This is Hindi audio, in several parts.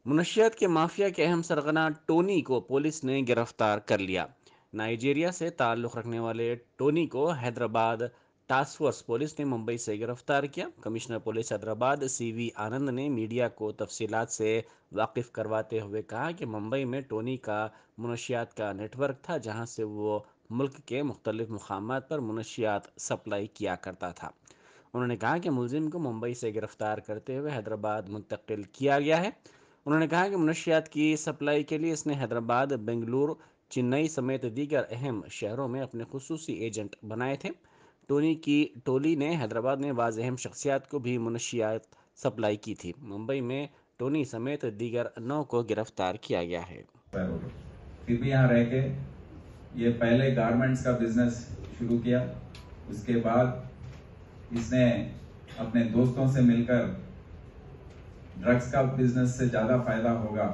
मुनशियात के माफिया के अहम सरगना टोनी को पुलिस ने गिरफ्तार कर लिया। नाइजीरिया से ताल्लुक़ रखने वाले टोनी को हैदराबाद टास्क फोर्स पुलिस ने मुंबई से गिरफ्तार किया। कमिश्नर पुलिस हैदराबाद सीवी आनंद ने मीडिया को तफसीलात से वाकिफ करवाते हुए कहा कि मुंबई में टोनी का मुनशियात का नेटवर्क था, जहां से वो मुल्क के मुख्तलिफ मुकामात पर मुनशियात सप्लाई किया करता था। उन्होंने कहा कि मुलजिम को मुंबई से गिरफ्तार करते हुए हैदराबाद मुंतकिल किया गया है। उन्होंने कहा कि मनशियात की सप्लाई के लिए इसने हैदराबाद, बेंगलुरु, चेन्नई समेत दीगर अहम शहरों में अपने खुसूसी एजेंट बनाए थे। टोनी की टोली ने हैदराबाद में बाज़ अहम शख्सियात को भी मनशियात सप्लाई की थी। मुंबई में टोनी समेत दीगर 9 को गिरफ्तार किया गया है। फिर भी यहाँ रह के ये पहले गारमेंट्स का बिजनेस शुरू किया। उसके बाद इसने अपने दोस्तों से मिलकर ड्रग्स का बिजनेस से ज्यादा फायदा होगा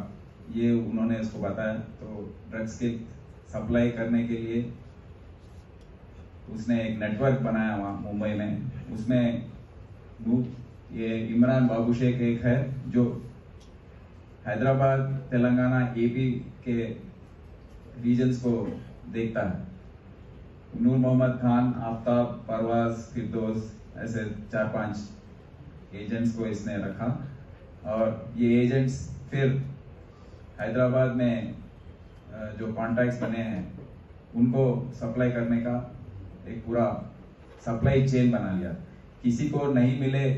ये उन्होंने इसको बताया। तो ड्रग्स की सप्लाई करने के लिए उसने एक नेटवर्क बनाया वहां मुंबई में। उसमें ये इमरान बाबू शेख एक है जो हैदराबाद, तेलंगाना, एपी के रीजन्स को देखता है। नूर मोहम्मद खान, आफ्ताब, परवाज, फिरदौस, ऐसे 4-5 एजेंट्स को इसने रखा और ये एजेंट्स फिर हैदराबाद में जो कॉन्टैक्ट्स बने हैं उनको सप्लाई करने का एक पूरा सप्लाई चेन बना लिया। किसी को नहीं मिले,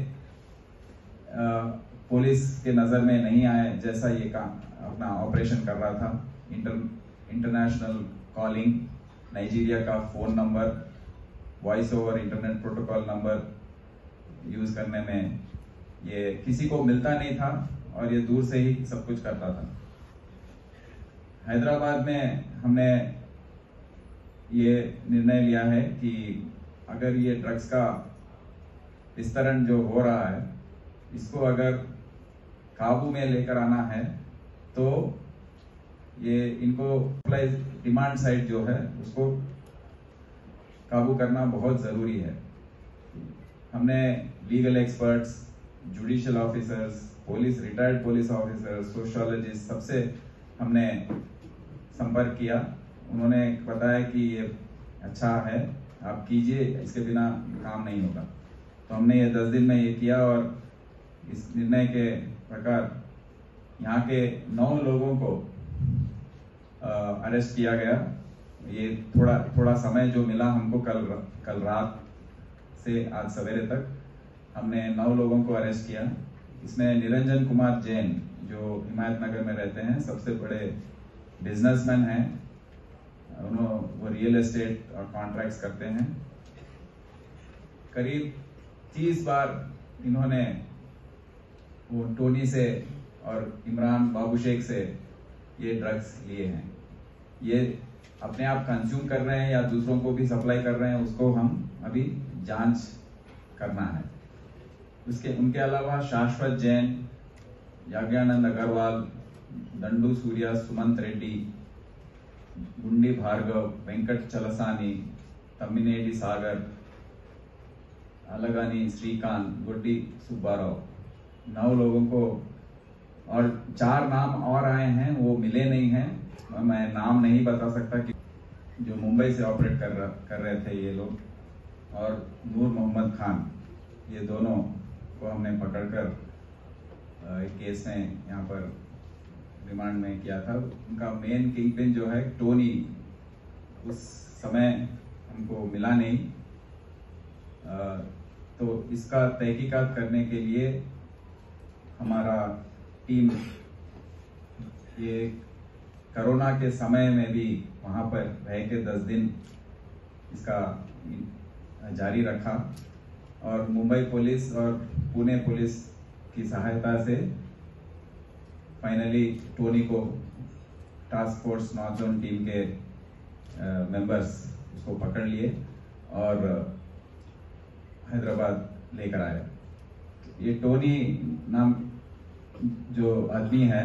पुलिस के नजर में नहीं आए, जैसा ये काम अपना ऑपरेशन कर रहा था। इंटरनेशनल कॉलिंग, नाइजीरिया का phone number, voice over internet protocol number use करने में ये किसी को मिलता नहीं था और ये दूर से ही सब कुछ करता था। हैदराबाद में हमने ये निर्णय लिया है कि अगर ये ड्रग्स का विस्तरण जो हो रहा है इसको अगर काबू में लेकर आना है तो ये इनको डिमांड साइड जो है उसको काबू करना बहुत जरूरी है। हमने legal experts, judicial officers, retired police officers, sociologist, सबसे हमने संपर्क किया। उन्होंने बताया कि ये अच्छा है, आप कीजिए, इसके बिना काम नहीं होगा। तो हमने ये 10 दिन में ये किया और इस निर्णय के प्रकार यहाँ के 9 लोगों को अरेस्ट किया गया। ये थोड़ा समय जो मिला हमको कल रात से आज सवेरे तक हमने 9 लोगों को अरेस्ट किया। इसमें निरंजन कुमार जैन जो हिमायत नगर में रहते हैं, सबसे बड़े बिजनेसमैन हैं। वो रियल एस्टेट और कॉन्ट्रैक्ट्स करते हैं। करीब 30 बार इन्होंने वो टोनी से और इमरान बाबू शेख से ये ड्रग्स लिए हैं। ये अपने आप कंज्यूम कर रहे हैं या दूसरों को भी सप्लाई कर रहे हैं, उसको हम अभी जांच करना है। उनके अलावा शाश्वत जैन, याज्ञानंद अग्रवाल, दंडू सूर्या, सुमंत रेड्डी, गुंडी भार्गव, वेंकट चलसानी, तम्मिनेडी सागर, अलगानी श्रीकांत, गुड्डी सुब्बाराव, 9 लोगों को और 4 नाम और आए हैं, वो मिले नहीं हैं। मैं नाम नहीं बता सकता कि जो मुंबई से ऑपरेट कर रहे थे ये लोग, और नूर मोहम्मद खान, ये दोनों को हमने पकड़कर एक केस में यहाँ पर रिमांड में किया था। उनका मेन किंग पिन जो है टोनी, उस समय हमको मिला नहीं। तो इसका तहकीकात करने के लिए हमारा टीम ये कोरोना के समय में भी वहां पर रह के 10 दिन इसका जारी रखा और मुंबई पुलिस और पुणे पुलिस की सहायता से फाइनली टोनी को task force north zone team के मेंबर्स उसको पकड़ लिए और हैदराबाद लेकर आए। ये टोनी नाम जो आदमी है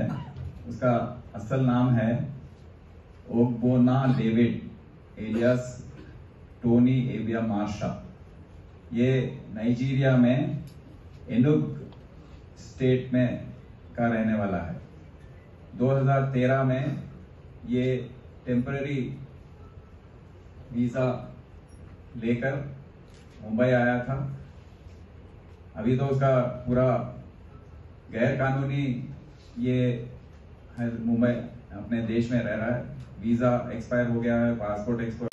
उसका असल नाम है ओग्बोना डेविड एलियास टोनी एबिया मार्शा। ये नाइजीरिया में एनुग स्टेट में का रहने वाला है। 2013 में ये टेम्पररी वीज़ा लेकर मुंबई आया था। अभी तो उसका पूरा गैर कानूनी ये मुंबई अपने देश में रह रहा है। वीज़ा एक्सपायर हो गया है, पासपोर्ट एक्सपायर